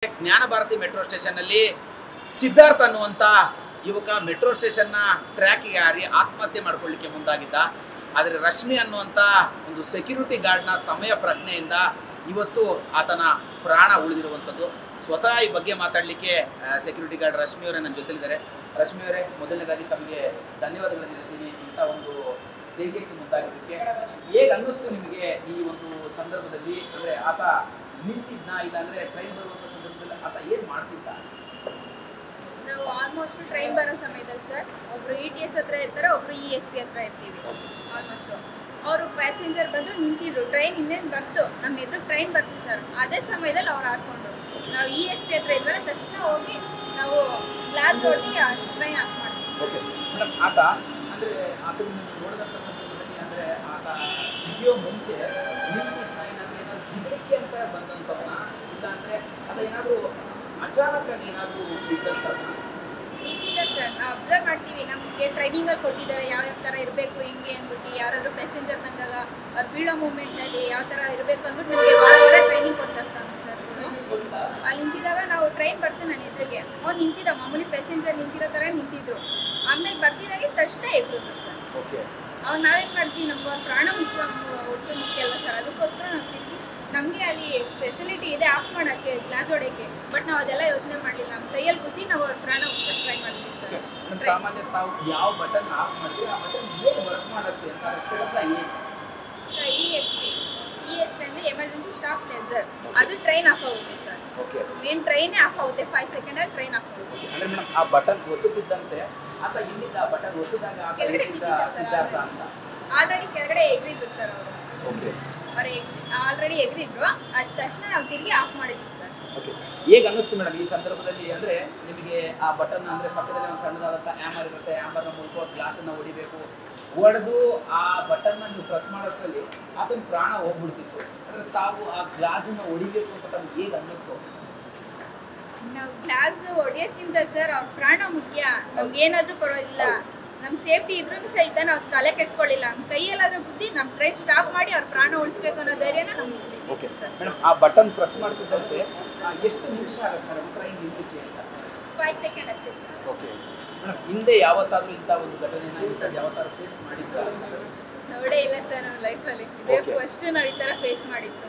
ಜ್ಞಾನ ಭಾರತಿ ಮೆಟ್ರೋ ಸ್ಟೇಷನ್ನಲ್ಲಿ ಸಿದ್ಧಾರ್ಥ ಅನ್ನುವಂಥ ಯುವಕ ಮೆಟ್ರೋ ಸ್ಟೇಷನ್ನ ಟ್ರ್ಯಾಕಿಗೆ ಹಾರಿ ಆತ್ಮಹತ್ಯೆ ಮಾಡ್ಕೊಳ್ಳಿಕ್ಕೆ ಮುಂದಾಗಿದ್ದ. ಆದರೆ ರಶ್ಮಿ ಅನ್ನುವಂಥ ಒಂದು ಸೆಕ್ಯೂರಿಟಿ ಗಾರ್ಡ್ನ ಸಮಯ ಪ್ರಜ್ಞೆಯಿಂದ ಇವತ್ತು ಆತನ ಪ್ರಾಣ ಉಳಿದಿರುವಂಥದ್ದು. ಸ್ವತಃ ಈ ಬಗ್ಗೆ ಮಾತಾಡಲಿಕ್ಕೆ ಸೆಕ್ಯೂರಿಟಿ ಗಾರ್ಡ್ ರಶ್ಮಿ ಅವರೇ ನನ್ನ ಜೊತೆಲಿದ್ದಾರೆ. ರಶ್ಮಿ ಅವರೇ, ಮೊದಲನೇದಾಗಿ ತಮಗೆ ಧನ್ಯವಾದಗಳನ್ನು ಹೇಳ್ತೀನಿ ಇಂಥ ಒಂದು ಧೈರ್ಯಕ್ಕೆ ಮುಂದಾಗಿದ್ದಕ್ಕೆ. ಹೇಗೆ ಅನ್ನಿಸ್ತು ನಿಮಗೆ ಈ ಒಂದು ಸಂದರ್ಭದಲ್ಲಿ? ಅಂದರೆ ಆತ ನಿಂತಿದ್ನ, ಇಲ್ಲ ಅಂದರೆ ಟ್ರೈನ್ ಬರುವಂಥ ಸಂದರ್ಭದಲ್ಲಿ ಆತ ಏನು ಮಾಡ್ತಿದ್ದ? ನಾವು ಆಲ್ಮೋಸ್ಟ್ ಟ್ರೈನ್ ಬರೋ ಸಮಯದಲ್ಲಿ ಸರ್ ಒಬ್ರು ETS ಹತ್ರ ಇರ್ತಾರೆ, ಒಬ್ರು ESP ಹತ್ರ ಇರ್ತೀವಿ. ಆಲ್ಮೋಸ್ಟ್ ಅವರು ಪ್ಯಾಸೆಂಜರ್ ಬಂದರು, ನಿಂತಿದ್ರು. ಟ್ರೈನ್ ಇನ್ನೇನು ಬರ್ತು, ನಮ್ಮ ಎದುರು ಟ್ರೈನ್ ಬರ್ತು ಸರ್. ಅದೇ ಸಮಯದಲ್ಲಿ ಅವ್ರು ಹಾರ್ಕೊಂಡ್ರು. ನಾವು ESP ಹತ್ರ ಇದ್ವಲ್ಲ, ತಕ್ಷಣ ಹೋಗಿ ನಾವು ಗ್ಲಾಸ್ ಹೊಡೆದು ಅಷ್ಟು ಟ್ರೈನ್ ಆಫ್ ಮಾಡಿದ್ವಿ. ಓಕೆ ಮೇಡಮ್, ಆತ ಅಂದರೆ ಆತನ ನೋಡಿದಂಥ ಸಂದರ್ಭದಲ್ಲಿ ಅಂದರೆ ಆತ ಜಿಗಿಯೋ ಮುಂಚೆ ನಿಂತಿದ್ದ, ಏನಾದರೂ ಏನಾದ್ರು ಜಿಗಿಲಿಕ್ಕೆ ಅಂತ ಬಂದಂಥವನ್ನ, ಇಲ್ಲ ಅಂದರೆ ಆತ ಏನಾದರೂ ಅಚಾನಕ್ಕಾಗಿ ಏನಾದರೂ ಬಿದ್ದಂಥವ್ನ? ನಿಂತಿದ್ದ ಸರ್. ನಾವು ಅಬ್ಸರ್ವ್ ಮಾಡ್ತೀವಿ, ನಮಗೆ ಟ್ರೈನಿಂಗಲ್ಲಿ ಕೊಟ್ಟಿದ್ದಾರೆ ಯಾವ ಥರ ಇರಬೇಕು ಹಿಂಗೆ ಅಂದ್ಬಿಟ್ಟು. ಯಾರಾದರೂ ಪ್ಯಾಸೆಂಜರ್ ಬಂದಾಗ ಅವ್ರು ಬೀಳೋ ಮೂಮೆಂಟಲ್ಲಿ ಯಾವ ಥರ ಇರಬೇಕು ಅಂದ್ಬಿಟ್ಟು ನಮಗೆ ವಾರ ಟ್ರೈನಿಂಗ್ ಕೊಡ್ತಾರೆ ಸರ್. ಅಲ್ಲಿ ನಿಂತಿದ್ದಾಗ ನಾವು ಟ್ರೈನ್ ಬರ್ತೀವಿ ನನ್ನ ಎದುರಿಗೆ, ಅವ್ನು ನಿಂತಿದ್ದ ಮಾಮೂಲಿ ಪ್ಯಾಸೆಂಜರ್ ನಿಂತಿರೋ ಥರ ನಿಂತಿದ್ರು. ಆಮೇಲೆ ಬರ್ತಿದ್ದಾಗೆ ತಕ್ಷಣ ಎಗ್ರಿದ್ರು ಸರ್. ಅವ್ನು ನಾವೇನು ಮಾಡ್ತೀವಿ, ನಮ್ಗೆ ಅವ್ರ ಪ್ರಾಣ ಉಳಿಸೋ ಮುಖ್ಯ ಅಲ್ವಾ ಸರ್. ಅದಕ್ಕೋಸ್ಕರ ನಾವು ತಿರುಗಿ, ನಮಗೆ ಅಲ್ಲಿ ಸ್ಪೆಷಲಿಟಿ ಇದೆ ಆಫ್ ಮಾಡೋಕ್ಕೆ, ಗ್ಲಾಸ್ ಹೊಡೆಯೋಕ್ಕೆ. ಬಟ್ ನಾವು ಅದೆಲ್ಲ ಯೋಚನೆ ಮಾಡಲಿಲ್ಲ. ನಮ್ಮ ಕೈಯಲ್ಲಿ ಗುದ್ದಿ ನಾವು ಅವ್ರ ಪ್ರಾಣ ಉಳಿಸೋಕೆ ಟ್ರೈ ಮಾಡ್ತೀವಿ ಸರ್. ಸಾಮಾನ್ಯ ತಾವು ಯಾವ ಬಟನ್ ಆಫ್ ಮಾಡ್ತೀವಿ, ಆ ಬಟನ್ ಏನು ವರ್ಕ್ ಮಾಡುತ್ತೆ ಅಂತ ಕೆಲಸ ಏನು ಸರ್? ESP ಅಂದರೆ ಎಮರ್ಜೆನ್ಸಿ ಸ್ಟಾಪ್ ಲೇಸರ್. ಅದು ಟ್ರೈನ್ ಆಫ್ ಆಗುತ್ತೆ ಸರ್. ಮೇನ್ ಟ್ರೈನೇ ಆಫ್ ಆಗುತ್ತೆ, 5 ಸೆಕೆಂಡಲ್ಲಿ ಟ್ರೈನ್ ಆಫ್ ಆಗುತ್ತೆ. ಅಂದರೆ ಮೇಡಮ್, ಆ ಬಟನ್ ಒತ್ತುತ್ತಿದ್ದಂತೆ ಆತ ಇಲ್ಲಿದ್ದ, ಆ ಬಟನ್ ಒತ್ತಿದಾಗ ಸಿದ್ಧಾರ್ಥ ಅಂತ ಆಲ್ರೆಡಿ ಕೆಳಗಡೆ ಎಗ್ರಿದ್ರು ಸರ್ ಅವರು. ಅವ್ರು ಆಲ್ರೆಡಿ ಎಗ್ರಿದ್ರು. ಅಷ್ಟು ತಕ್ಷಣ ನಾವು ತಿರುಗಿ ಆಫ್ ಮಾಡಿದ್ವಿ ಸರ್. ಹೇಗೆ ಅನ್ನಿಸ್ತು ಮೇಡಮ್ ಈ ಸಂದರ್ಭದಲ್ಲಿ? ಅಂದರೆ ನಿಮಗೆ ಆ ಬಟನ್ ಅಂದರೆ ಪಕ್ಕದಲ್ಲಿ ಒಂದು ಸಣ್ಣದಾದಂಥ ಹ್ಯಾಮರ್ ಇರುತ್ತೆ, ಹ್ಯಾಮರ್ನ ಮೂಲಕ ಗ್ಲಾಸನ್ನು ಹೊಡಿಬೇಕು. ಹೊಡೆದು ಆ ಬಟನ್ನ ನೀವು ಪ್ರೆಸ್ ಮಾಡೋಷ್ಟರಲ್ಲಿ ಆತನ ಪ್ರಾಣ ಹೋಗ್ಬಿಡ್ತಿತ್ತು. ಅಂದರೆ ತಾವು ಆ ಗ್ಲಾಸನ್ನು ಹೊಡಿಬೇಕು ಅಂತ ತಮ್ಗೆ ಹೇಗೆ ಅನ್ನಿಸ್ತು? ನಾವು ಗ್ಲಾಸ್ ಹೊಡೆಯೋದ್ಕಿಂತ ಸರ್ ಅವ್ರ ಪ್ರಾಣ ಮುಖ್ಯ. ನಮ್ಗೆ ಏನಾದರೂ ಪರವಾಗಿಲ್ಲ, ನಮ್ಮ ಸೇಫ್ಟಿ ಇದ್ರೂ ಸಹಿತ ನಾವು ತಲೆ ಕೆಡಿಸ್ಕೊಳ್ಳಿಲ್ಲ. ನಮ್ಮ ಕೈಯಲ್ಲಾದರೂ ಗುದ್ದಿ ನಮ್ಮ ಟ್ರೈನ್ ಸ್ಟಾಪ್ ಮಾಡಿ ಅವ್ರ ಪ್ರಾಣ ಉಳಿಸ್ಬೇಕು ಅನ್ನೋ ಧೈರ್ಯನ ನಮ್ಗೆ ಸರ್. ಮೇಡಮ್, ಆ ಬಟನ್ ಪ್ರೆಸ್ ಮಾಡ್ತಿದ್ದಂತೆ ಎಷ್ಟು ನಿಮಿಷ ಆಗುತ್ತೆ ಮೇಡಮ್ ಟ್ರೈನ್ ನಿಲ್ಲಕ್ಕೆ ಅಂತ? 5 ಸೆಕೆಂಡ್ ಅಷ್ಟೇ ಸರ್. ಓಕೆ ಮೇಡಮ್, ಹಿಂದೆ ಯಾವತ್ತಾದರೂ ಇಂಥ ಒಂದು ಘಟನೆನ ಯಾವತ್ತಾದ್ರೂ ಫೇಸ್ ಮಾಡಿದ್ರಾ? ನೋಡೇ ಇಲ್ಲ ಸರ್ ನಮ್ಮ ಲೈಫಲ್ಲಿ. ಇದೇ ಫಸ್ಟ್ ನಾವು ಈ ಥರ ಫೇಸ್ ಮಾಡಿದ್ದು.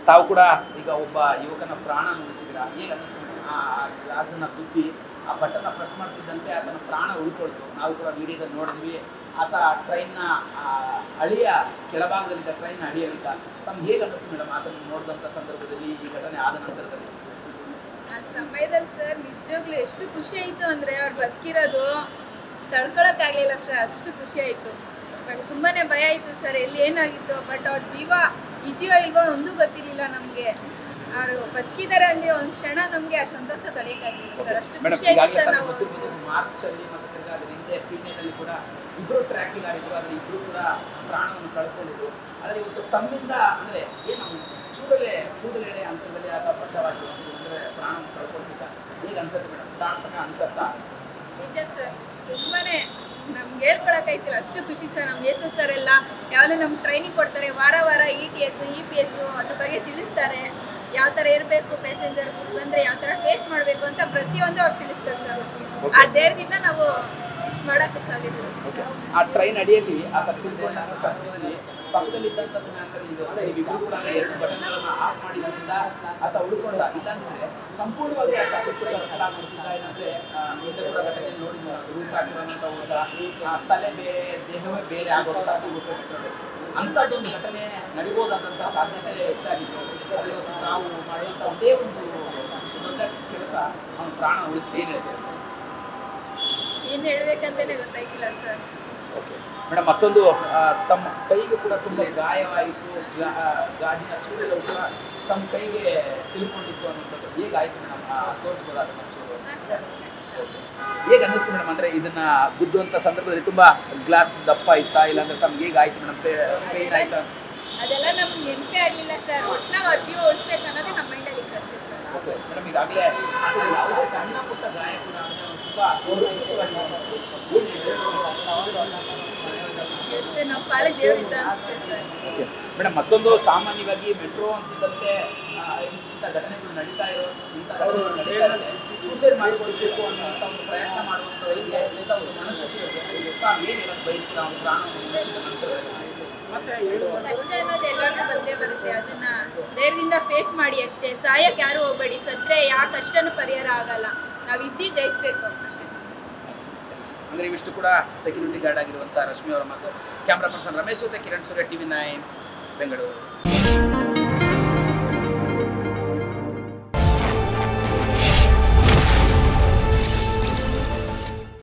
ತಾವು ಕೂಡ ಈಗ ಒಬ್ಬ ಯುವಕನ ಪ್ರಾಣ ಉಳಿಸಿದ್ರ, ಹೇಗೆ ಅನ್ನಿಸ್ತು? ಆ ಗ್ಲಾಸನ್ನು ಗುದ್ದಿ ಆ ಬಟನ್ನ ಪ್ರೆಸ್ ಮಾಡ್ತಿದ್ದಂತೆ ಆತನ ಪ್ರಾಣ ಉಳ್ಕೊಳ್ತು. ನಾವು ಕೂಡ ವಿಡಿಯೋದಲ್ಲಿ ನೋಡಿದ್ವಿ. ಆತ ಟ್ರೈನ್ನ ಅಳಿಯ ಕೆಳಭಾಗದಲ್ಲಿದ್ದ ಟ್ರೈನ್ ಅಡಿಯಲ್ಲಿದ್ದ. ತಮ್ಗೆ ಹೇಗೆ ಅನ್ನಿಸ್ತು ಮೇಡಮ್ ಆತನ ನೋಡಿದಂಥ ಸಂದರ್ಭದಲ್ಲಿ, ಈ ಘಟನೆ ಆದ ನಂತರದಲ್ಲಿ? ಆ ಸಮಯದಲ್ಲಿ ಸರ್ ನಿಜವಾಗ್ಲೂ ಎಷ್ಟು ಖುಷಿ ಆಯಿತು ಅಂದರೆ, ಅವ್ರು ಬದುಕಿರೋದು ತಡ್ಕೊಳಕ್ಕಾಗಲಿಲ್ಲ ಸರ್. ಅಷ್ಟು ಖುಷಿ ಆಯಿತು. ಬಟ್ ತುಂಬಾ ಭಯ ಆಯಿತು ಸರ್, ಎಲ್ಲಿ ಏನಾಗಿತ್ತು. ಬಟ್ ಅವ್ರ ಜೀವ ಇದೆಯೋ ಇಲ್ವೋ ಒಂದೂ ಗೊತ್ತಿರಲಿಲ್ಲ ನಮಗೆ. ಅವರು ಬದುಕಿದ್ದಾರೆ ಅಂದರೆ ಒಂದು ಕ್ಷಣ ನಮಗೆ ಆ ಸಂತೋಷ ತಡೆಯೋಕ್ಕಾಗಲಿಲ್ಲ ಸರ್. ಅಷ್ಟು ಖುಷಿ ಆಯಿತು ಸರ್. ನಾವು ಮಾರ್ಚಲ್ಲಿ ಮತ್ತು ಅದರ ಹಿಂದೆ ಪೀಣ್ಯದಲ್ಲಿ ಕೂಡ ಇಬ್ಬರು ಟ್ರ್ಯಾಕಿಂಗ್ ಆಗಿದ್ರು, ಆದರೆ ಇಬ್ಬರು ಕೂಡ ಪ್ರಾಣವನ್ನು ಕಳ್ಕೊಂಡಿದ್ರು. ಆದರೆ ಇವತ್ತು ತಮ್ಮಿಂದ ಅಂದರೆ ಏನು ಚೂಡಲೇ ಕೂಡಲೇ ಹಂತದಲ್ಲಿ ಆತ ಬಚಾವಾಗಿತ್ತು, ಅಂದರೆ ಪ್ರಾಣವನ್ನು ಕಳ್ಕೊಳ್ತಿದ್ದ. ಹೇಗೆ ಅನ್ಸುತ್ತೆ ಮೇಡಮ್? ಸಾರ್ಥಕ ಅನ್ಸತ್ತಾ? ನಿಜ ಸರ್, ತುಂಬಾ ನಮ್ಗೆ ಹೇಳ್ಕೊಳಕ್ಕಾಯ್ತಿಲ್ಲ, ಅಷ್ಟು ಖುಷಿ ಸರ್. ನಮ್ಮ ಎಸ್ ಸರ್ ಎಲ್ಲ ಯಾವನು ನಮ್ಗೆ ಟ್ರೈನಿಂಗ್ ಕೊಡ್ತಾರೆ, ವಾರ ETS EPS ಅದ್ರ ಬಗ್ಗೆ ತಿಳಿಸ್ತಾರೆ. ಯಾವ ಥರ ಇರಬೇಕು, ಪ್ಯಾಸೆಂಜರ್ ಬಂದರೆ ಯಾವ ಥರ ಫೇಸ್ ಮಾಡಬೇಕು ಅಂತ ಪ್ರತಿಯೊಂದು ಅವ್ರು ತಿಳಿಸ್ತಾರೆ ಸರ್. ಆ ಧೈರ್ಯದಿಂದ ನಾವು ಇಷ್ಟು ಮಾಡೋಕ್ಕೆ ಸಾಧ್ಯ ಸರ್. ಆ ಟ್ರೈನ್ ಅಡಿಯಲ್ಲಿ ಆತ ಸಿಲ್ಕೊಂಡ ಸಂದರ್ಭದಲ್ಲಿ ಪಕ್ಕದಲ್ಲಿದ್ದಂಥದ್ದನ್ನ ಅಂದರೆ ಇಬ್ಬರು ಕೂಡ 2 ಬಟನ್ಗಳನ್ನು ಆಫ್ ಮಾಡಿದ್ರಿಂದ ಆತ ಉಳ್ಕೊಂಡ. ಇಲ್ಲಾಂದರೆ ಸಂಪೂರ್ಣವಾಗಿ ಆತ ಸುಟ್ಟುಬಿಡ್ತಿದ್ದ. ಏನಂದರೆ ಹಿಂದೆ ಕೂಡ ಘಟನೆಯಲ್ಲಿ ನೋಡಿದ್ವಿ, ರೂಟ್ ಹಾಕಿರೋಂಥ ಹುಡುಗ ತಲೆ ಬೇರೆ ದೇಹವೇ ಬೇರೆ ಆಗೋಂಥ ಅಂಥದ್ದೊಂದು ಘಟನೆ ನಡಿಬೋದಾದಂಥ ಸಾಧ್ಯತೆ ಹೆಚ್ಚಾಗಿತ್ತು. ಆದರೆ ಇವತ್ತು ನಾವು ಮಾಡುವಂಥ ಒಂದೇ ಒಂದು ದೊಡ್ಡ ಕೆಲಸ ಅವನ ಪ್ರಾಣ ಉಳಿಸಿ ಏನು ಹೇಳ್ಬೇಕಂತಲೇ ಗೊತ್ತಾಯ್ತಿಲ್ಲ ಸರ್. ಓಕೆ ಮೇಡಮ್, ಮತ್ತೊಂದು ತಮ್ಮ ಕೈಗೆ ಕೂಡ ತುಂಬ ಗಾಯವಾಯಿತು. ಗಾಜಿನ ಚೂರೆಲ್ಲ ಕೂಡ ತಮ್ಮ ಕೈಗೆ ಸಿಲ್ಕೊಂಡಿತ್ತು ಅನ್ನೋಂಥದ್ದು ಹೇಗಾಯಿತು ಮೇಡಮ್? ತೋರಿಸ್ಬೋದಾದ ಚೂರು? ಹಾಂ ಸರ್. ಹೇಗೆ ಅನ್ನಿಸ್ತು ಮೇಡಮ್? ಅಂದರೆ ಇದನ್ನು ಗುದ್ದುವಂಥ ಸಂದರ್ಭದಲ್ಲಿ ತುಂಬ ಗ್ಲಾಸ್ ದಪ್ಪ ಇತ್ತಾ, ಇಲ್ಲಾಂದರೆ ತಮ್ಗೆ ಹೇಗಾಯಿತು ಮೇಡಮ್? ಪೇನ್ ಆಯಿತಾ? ಅದೆಲ್ಲ ನಮ್ಗೆ ನೆನಪೇ ಆಗಲಿಲ್ಲ ಸರ್. ಒಟ್ಟಿನಾಗ ಅವ್ರ ಜೀವ ಉಳಿಸ್ಬೇಕು ಅನ್ನೋದೇ ನಮ್ಮ ಮೈಂಡಲ್ಲಿ ಇತ್ತು ಅಷ್ಟೇ ಸರ್. ಓಕೆ ಮೇಡಮ್, ಈಗಾಗಲೇ ಯಾವುದೇ ಸಣ್ಣ ಪುಟ್ಟ ಗಾಯ ಕೂಡ ತುಂಬ ನಮ್ಮ ಪಾಲಿ ದೇವರಿದ್ದ ಅನಿಸುತ್ತೆ ಸರ್. ಓಕೆ ಮೇಡಮ್, ಮತ್ತೊಂದು ಸಾಮಾನ್ಯವಾಗಿ ಮೆಟ್ರೋ ಅಂತಿದ್ದಂತೆ ಇಂಥ ಘಟನೆಗಳು ನಡೀತಾ ಇರೋ ಇಂಥ ಸೂಸೈಡ್ ಮಾಡಿಕೊಳ್ಬೇಕು ಅನ್ನೋಂಥ ಒಂದು ಪ್ರಯತ್ನ ಮಾಡುವಂಥವರಿಗೆ ಇಂಥ ಒಂದು ಮನಸ್ಥಿತಿಯವರಿಗೆ ತಾವು ಏನು ಹೇಳಕ್ಕೆ ಬಯಸ್ತೀರಾ ಒಂದು ಪ್ರಾಣವನ್ನು ಉಳಿಸಿದ ನಂತರದಲ್ಲಿ? ಕಷ್ಟ ಅನ್ನೋದು ಎಲ್ಲರಿಗೂ ಬಂದೇ ಬರುತ್ತೆ, ಅದನ್ನ ಧೈರ್ಯದಿಂದ ಫೇಸ್ ಮಾಡಿ ಅಷ್ಟೇ. ಸಾಯಕ್ಕೆ ಯಾರು ಹೋಗ್ಬೇಡಿ, ಸತ್ರೆ ಯಾವ ಕಷ್ಟನೂ ಪರಿಹಾರ ಆಗಲ್ಲ, ನಾವು ಇದ್ದು ಜಯಿಸ್ಬೇಕು ಅಷ್ಟೇ. ಅಂದರೆ ಇವಿಷ್ಟು ಕೂಡ ಸೆಕ್ಯೂರಿಟಿ ಗಾರ್ಡ್ ಆಗಿರುವಂಥ ರಶ್ಮಿ ಅವರ ಮಾತು. ಕ್ಯಾಮ್ರಾ ಪರ್ಸನ್ ರಮೇಶ್ ಜೊತೆ ಕಿರಣ್ ಸೂರ್ಯ, TV9 ಬೆಂಗಳೂರು.